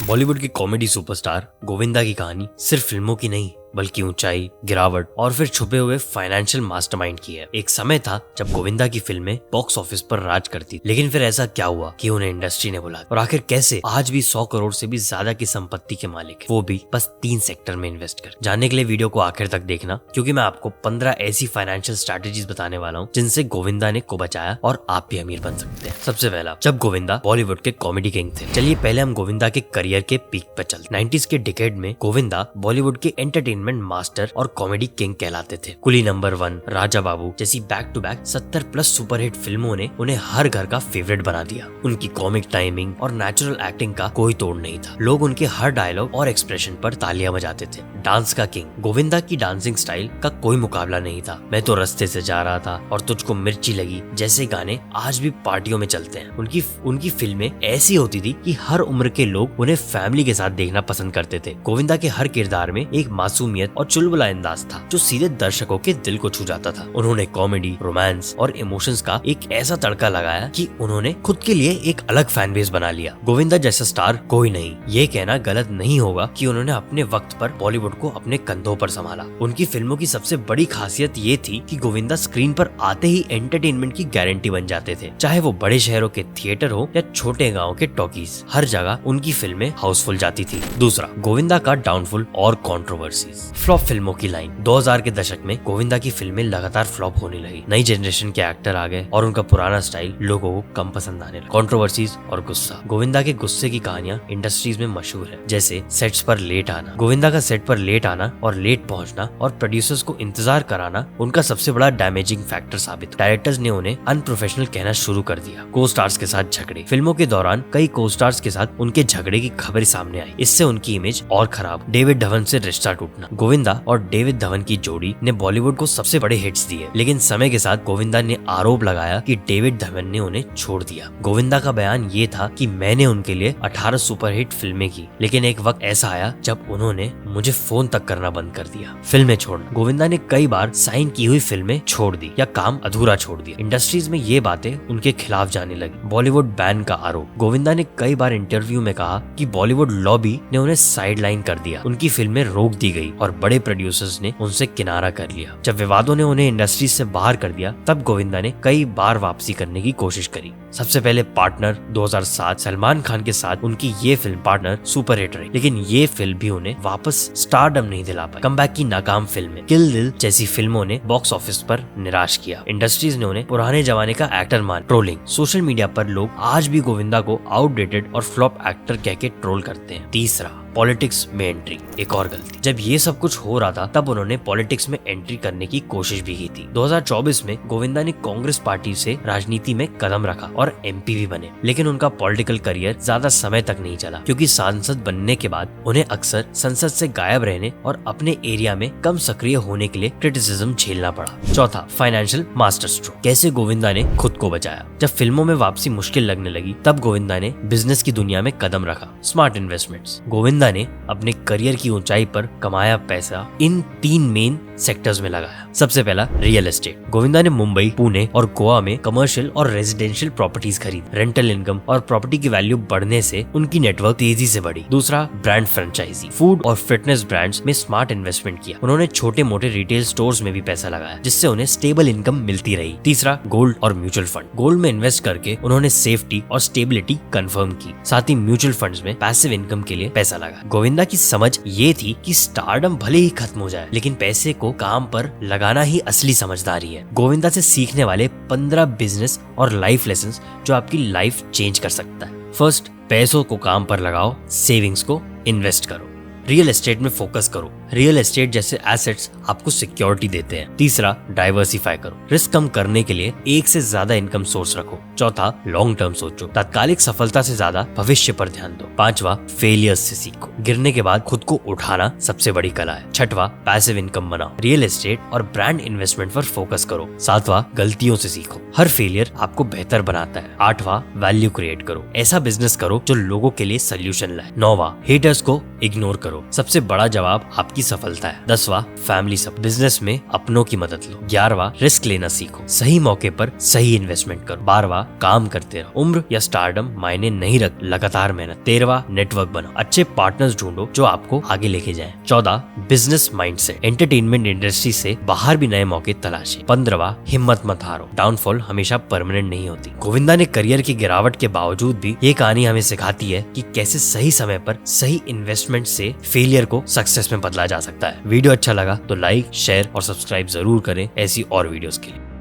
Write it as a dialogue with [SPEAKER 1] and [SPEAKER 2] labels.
[SPEAKER 1] बॉलीवुड की comedy superstar Govinda की कहानी सिर्फ फिल्मों की नहीं बल्कि ऊंचाई, गिरावट और फिर छुपे हुए फाइनेंशियल मास्टरमाइंड की है। एक समय था जब गोविंदा की फिल्में बॉक्स ऑफिस पर राज करती, लेकिन फिर ऐसा क्या हुआ कि उन्हें इंडस्ट्री ने बुलाया और आखिर कैसे आज भी 100 करोड़ से भी ज्यादा की संपत्ति के मालिक है, वो भी बस 3 सेक्टर में इन्वेस्ट कर। जानने के लिए वीडियो को आखिर तक देखना, क्योंकि मैं आपको 15 ऐसी फाइनेंशियल स्ट्रैटेजीज बताने वाला हूँ जिनसे गोविंदा ने को बचाया और आप भी अमीर बन सकते हैं। सबसे पहला, जब गोविंदा बॉलीवुड के कॉमेडी किंग थे। चलिए पहले हम गोविंदा के करियर के पीक पर चलते। 90s के डिकेड में गोविंदा बॉलीवुड के एंटरटेनमेंट मास्टर और कॉमेडी किंग कहलाते थे। कुली नंबर 1, राजा बाबू जैसी बैक टू बैक 70+ सुपरहिट फिल्मों ने उन्हें हर घर का फेवरेट बना दिया। उनकी कॉमिक टाइमिंग और नेचुरल एक्टिंग का कोई तोड़ नहीं था। लोग उनके हर डायलॉग और एक्सप्रेशन पर तालियां बजाते थे। डांस का किंग गोविंदा की डांसिंग स्टाइल का कोई मुकाबला नहीं था। मैं तो रास्ते से जा रहा था और तुझको मिर्ची लगी जैसे गाने आज भी पार्टियों में चलते हैं। उनकी फिल्में ऐसी होती थी कि हर उम्र के लोग उन्हें फैमिली के साथ देखना पसंद करते थे। गोविंदा के हर किरदार में एक मासूमियत और चुलबुला अंदाज था जो सीधे दर्शकों के दिल को छू जाता था। उन्होंने कॉमेडी, रोमांस और इमोशंस का एक ऐसा तड़का लगाया कि उन्होंने खुद के लिए एक अलग फैन बेस बना लिया। गोविंदा जैसा स्टार कोई नहीं, ये कहना गलत नहीं होगा कि उन्होंने अपने वक्त पर बॉलीवुड को अपने कंधों पर संभाला। उनकी फिल्मों की सबसे बड़ी खासियत ये थी कि गोविंदा स्क्रीन पर आते ही एंटरटेनमेंट की गारंटी बन जाते थे। चाहे वो बड़े शहरों के थिएटर हो या छोटे गाँव के टॉकीज, हर जगह उनकी फिल्में हाउसफुल जाती थी। दूसरा, गोविंदा का डाउनफॉल और कंट्रोवर्सीज। फ्लॉप फिल्मों की लाइन। 2000 के दशक में गोविंदा की फिल्में लगातार फ्लॉप होने लगी। नई जनरेशन के एक्टर आ गए और उनका पुराना स्टाइल लोगों को कम पसंद आने लगा। कंट्रोवर्सीज और गुस्सा। गोविंदा के गुस्से की कहानियां इंडस्ट्रीज में मशहूर है, जैसे सेट्स पर लेट आना। गोविंदा का सेट पर लेट आना और लेट पहुंचना और प्रोड्यूसर्स को इंतजार कराना उनका सबसे बड़ा डैमेजिंग फैक्टर साबित। डायरेक्टर्स ने उन्हें अनप्रोफेशनल कहना शुरू कर दिया। को स्टार्स के साथ झगड़े। फिल्मों के दौरान कई को स्टार्स के साथ उनके झगड़े की खबरें सामने आई। इससे उनकी इमेज और खराब। डेविड धवन से रिश्ता टूटना। गोविंदा और डेविड धवन की जोड़ी ने बॉलीवुड को सबसे बड़े हिट्स दिए, लेकिन समय के साथ गोविंदा ने आरोप लगाया कि डेविड धवन ने उन्हें छोड़ दिया। गोविंदा का बयान ये था कि मैंने उनके लिए 18 सुपरहिट फिल्में की, लेकिन एक वक्त ऐसा आया जब उन्होंने मुझे फोन तक करना बंद कर दिया। फिल्में छोड़ना। गोविंदा ने कई बार साइन की हुई फिल्में छोड़ दी या काम अधूरा छोड़ दिया। इंडस्ट्रीज में ये बातें उनके खिलाफ जाने लगी। बॉलीवुड बैन का आरोप। गोविंदा ने कई बार इंटरव्यू में कहा कि बॉलीवुड लॉबी ने उन्हें साइडलाइन कर दिया। उनकी फिल्में रोक दी गई और बड़े प्रोड्यूसर्स ने उनसे किनारा कर लिया। जब विवादों ने उन्हें इंडस्ट्री से बाहर कर दिया, तब गोविंदा ने कई बार वापसी करने की कोशिश करी। सबसे पहले पार्टनर 2007 सलमान खान के साथ उनकी ये फिल्म पार्टनर सुपरहिट रही, लेकिन ये फिल्म भी उन्हें वापस स्टारडम नहीं दिला पाई। कमबैक की नाकाम फिल्में। किल दिल जैसी फिल्मों ने बॉक्स ऑफिस पर निराश किया। इंडस्ट्रीज ने उन्हें पुराने जमाने का एक्टर मान। ट्रोलिंग। सोशल मीडिया पर लोग आज भी गोविंदा को आउटडेटेड और फ्लॉप एक्टर कह के ट्रोल करते हैं। तीसरा, पॉलिटिक्स में एंट्री। एक और गलती। जब ये सब कुछ हो रहा था तब उन्होंने पॉलिटिक्स में एंट्री करने की कोशिश भी की थी। 2024 में गोविंदा ने कांग्रेस पार्टी से राजनीति में कदम रखा और एमपी भी बने, लेकिन उनका पॉलिटिकल करियर ज्यादा समय तक नहीं चला, क्योंकि सांसद बनने के बाद उन्हें अक्सर संसद से गायब रहने और अपने एरिया में कम सक्रिय होने के लिए क्रिटिसिज्म झेलना पड़ा। चौथा, फाइनेंशियल मास्टर स्ट्रोक। कैसे गोविंदा ने खुद को बचाया। जब फिल्मों में वापसी मुश्किल लगने लगी, तब गोविंदा ने बिजनेस की दुनिया में कदम रखा। Smart investments. गोविंदा ने अपने करियर की ऊंचाई पर कमाया पैसा इन 3 मेन सेक्टर्स में लगाया। सबसे पहला, रियल एस्टेट। गोविंदा ने मुंबई, पुणे और गोवा में कमर्शियल और रेजिडेंशियल प्रॉपर्टीज खरीद। रेंटल इनकम और प्रॉपर्टी की वैल्यू बढ़ने से उनकी नेटवर्क तेजी से बढ़ी। दूसरा, ब्रांड फ्रेंचाइजी। फूड और फिटनेस ब्रांड्स में स्मार्ट इन्वेस्टमेंट किया। उन्होंने छोटे मोटे रिटेल स्टोर्स में भी पैसा लगाया, जिससे उन्हें स्टेबल इनकम मिलती रही। तीसरा, गोल्ड और म्यूचुअल फंड। गोल्ड में इन्वेस्ट करके उन्होंने सेफ्टी और स्टेबिलिटी कंफर्म की। साथ ही म्यूचुअल फंड्स में पैसिव इनकम के लिए पैसा लगाया। गोविंदा की समझ ये थी कि स्टारडम भले ही खत्म हो जाए, लेकिन पैसे को काम पर लगाना ही असली समझदारी है। गोविंदा से सीखने वाले 15 बिजनेस और लाइफ लेसन्स जो आपकी लाइफ चेंज कर सकता है। फर्स्ट, पैसों को काम पर लगाओ, सेविंग्स को इन्वेस्ट करो। रियल एस्टेट में फोकस करो। रियल एस्टेट जैसे एसेट्स आपको सिक्योरिटी देते हैं। तीसरा, डाइवर्सिफाई करो। रिस्क कम करने के लिए एक से ज्यादा इनकम सोर्स रखो। चौथा, लॉन्ग टर्म सोचो। तात्कालिक सफलता से ज्यादा भविष्य पर ध्यान दो। पांचवा, फेलियर्स से सीखो। गिरने के बाद खुद को उठाना सबसे बड़ी कला है। छठवा, पैसिव इनकम बनाओ। रियल एस्टेट और ब्रांड इन्वेस्टमेंट पर फोकस करो। सातवां, गलतियों से सीखो। हर फेलियर आपको बेहतर बनाता है। आठवां, वैल्यू क्रिएट करो। ऐसा बिजनेस करो जो लोगों के लिए सोल्यूशन लाए। नौवां, हेटर्स को इग्नोर करो। सबसे बड़ा जवाब आपकी सफलता है। 10वां फैमिली सब, बिजनेस में अपनों की मदद लो। 11वां रिस्क लेना सीखो, सही मौके पर सही इन्वेस्टमेंट करो। 12वां काम करते रहो, उम्र या स्टारडम मायने नहीं रख, लगातार मेहनत। 13वां नेटवर्क बनाओ, अच्छे पार्टनर्स ढूंढो जो आपको आगे लेके जाएं। 14 बिजनेस माइंडसेट, एंटरटेनमेंट इंडस्ट्री से बाहर भी नए मौके तलाशे। 15वां हिम्मत मत हारो, डाउनफॉल हमेशा परमानेंट नहीं होती। गोविंदा ने करियर की गिरावट के बावजूद भी ये कहानी हमें सिखाती है कि कैसे सही समय पर सही इन्वेस्टमेंट से फेलियर को सक्सेस में बदला जा सकता है। वीडियो अच्छा लगा तो लाइक, शेयर और सब्सक्राइब जरूर करें ऐसी और वीडियोस के लिए।